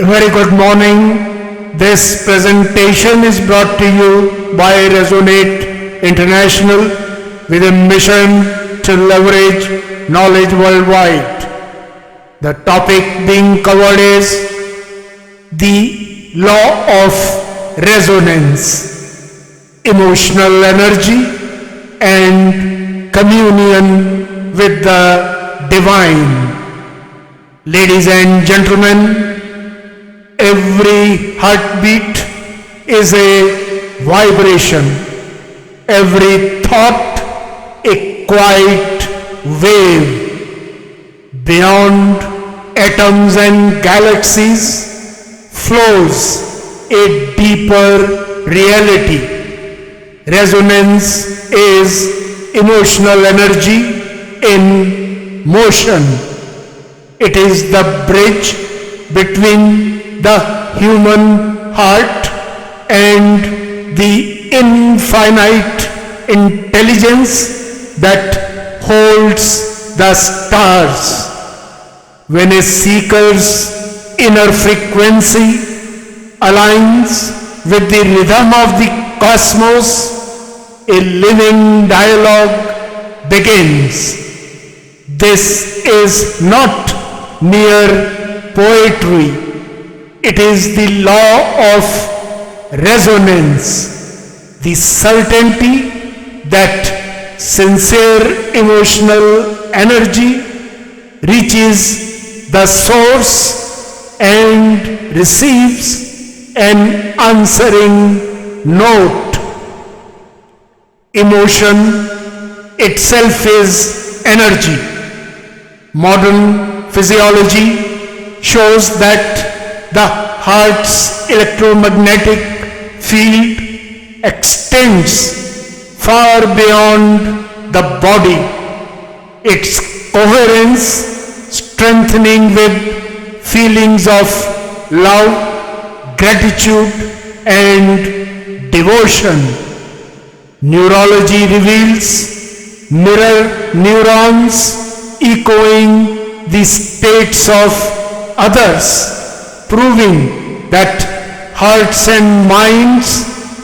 very good morning. This presentation is brought to you by Resonate International with a mission to leverage knowledge worldwide. The topic being covered is the law of resonance, emotional energy and communion with the divine. Ladies and gentlemen, every heartbeat is a vibration, every thought a quiet wave. Beyond atoms and galaxies flows a deeper reality. Resonance is emotional energy in motion. It is the bridge between the human heart and the infinite intelligence that holds the stars. When a seeker's inner frequency aligns with the rhythm of the cosmos, a living dialogue begins. This is not mere poetry. It is the law of resonance, the certainty that sincere emotional energy reaches the source and receives an answering note. Emotion itself is energy. Modern physiology shows that the heart's electromagnetic field extends far beyond the body. Its coherence strengthening with feelings of love, gratitude and devotion. Neurology reveals mirror neurons echoing the states of others, proving that hearts and minds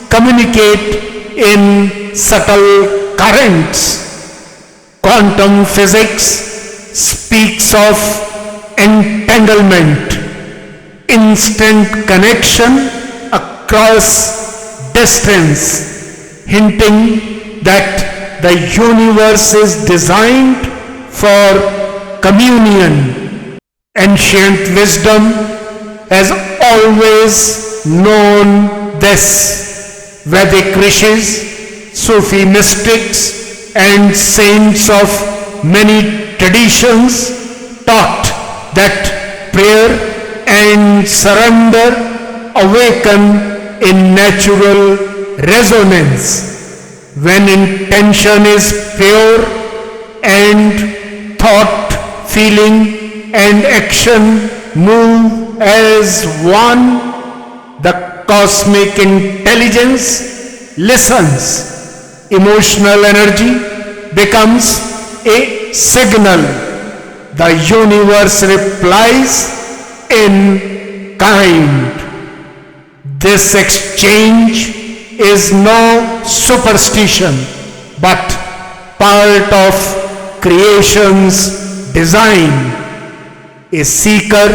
communicate in subtle currents. Quantum physics speaks of entanglement, instant connection across distance, hinting that the universe is designed for communion. Ancient wisdom has always known this. Vedic rishis, Sufi mystics and saints of many traditions taught that prayer and surrender awaken a natural resonance. When intention is pure and thought, feeling and action move as one, the cosmic intelligence listens. Emotional energy becomes a signal. The universe replies in kind. This exchange is no superstition, but part of creation's design. A seeker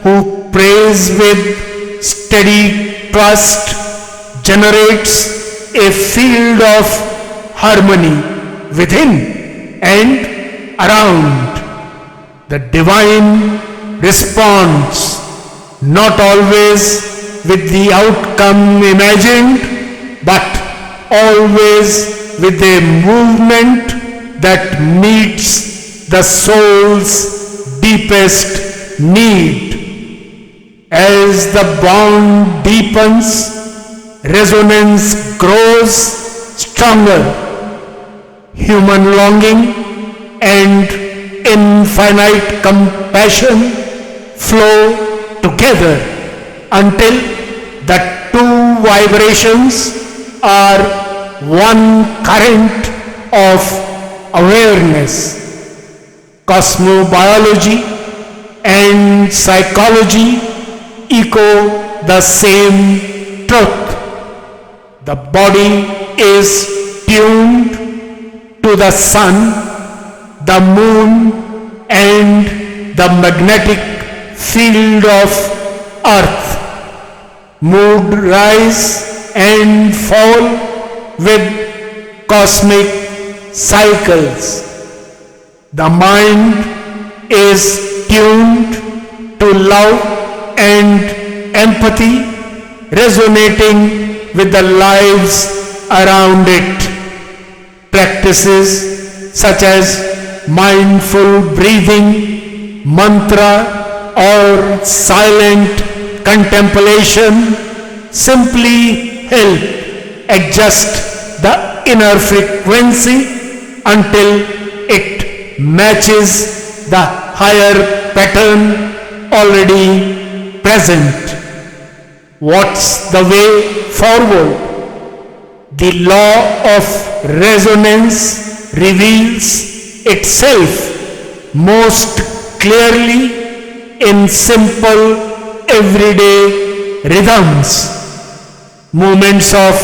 who prays with steady trust generates a field of harmony within and around. The divine responds, not always with the outcome imagined, but always with a movement that meets the soul's deepest need. As the bond deepens, resonance grows stronger. Human longing and infinite compassion flow together until the two vibrations are one current of awareness. Cosmobiology and psychology echo the same truth. The body is tuned to the sun, the moon, and the magnetic field of earth. Mood rise and fall with cosmic cycles. The mind is tuned to love and empathy, resonating with the lives around it. Practices such as mindful breathing, mantra, or silent contemplation simply help adjust the inner frequency until it matches the higher pattern already present. What's the way forward? The law of resonance reveals itself most clearly in simple everyday rhythms. Moments of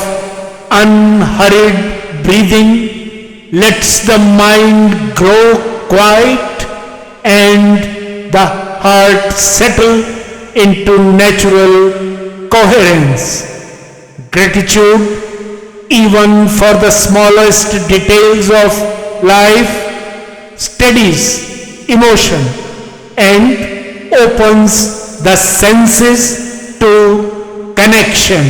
unhurried breathing lets the mind grow quiet and the heart settle into natural coherence. Gratitude, even for the smallest details of life, steadies emotion and opens the senses to connection.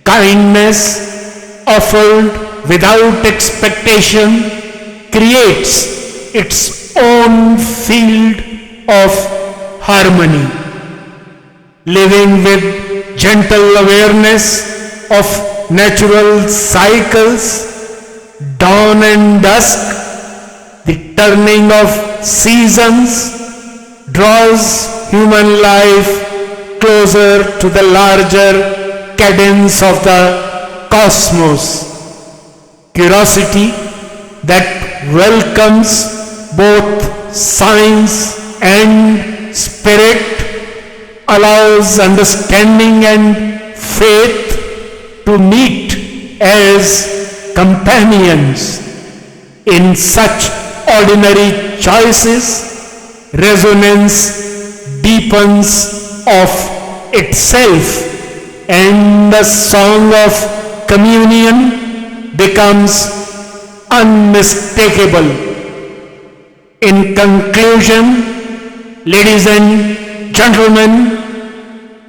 Kindness offered without expectation creates its own field of harmony. Living with gentle awareness of natural cycles, dawn and dusk, the turning of seasons, draws human life closer to the larger cadence of the cosmos. Curiosity that welcomes both science and spirit allows understanding and faith to meet as companions. In such ordinary choices, resonance deepens of itself and the song of communion becomes unmistakable. In conclusion, ladies and gentlemen,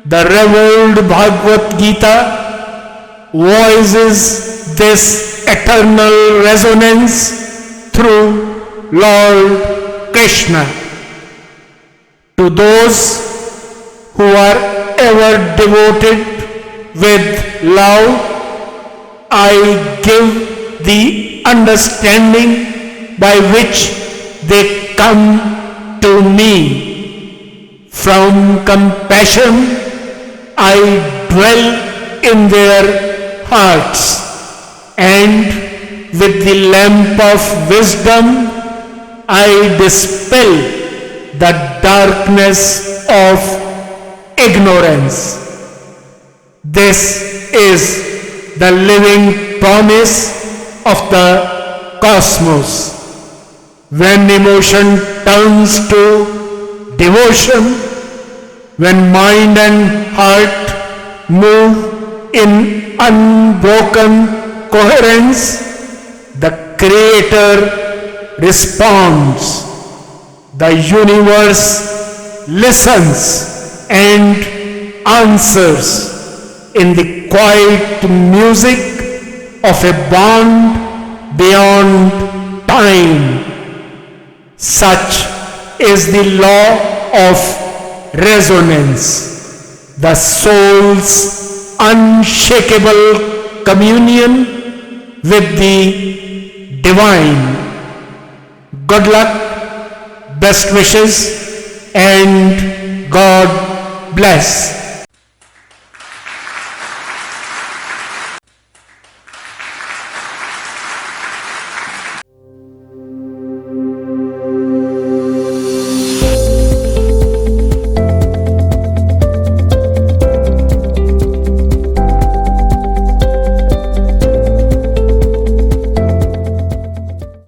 the revered Bhagavad Gita voices this eternal resonance through Lord Krishna. To those who are ever devoted with love, I give the understanding by which they come to me. From compassion, I dwell in their hearts, and with the lamp of wisdom, I dispel the darkness of ignorance. This is the living promise of the cosmos. When emotion turns to devotion, when mind and heart move in unbroken coherence, the Creator responds. The universe listens and answers in the quiet music of a bond beyond time. Such is the law of resonance, the soul's unshakable communion with the divine. Good luck, best wishes, and God bless.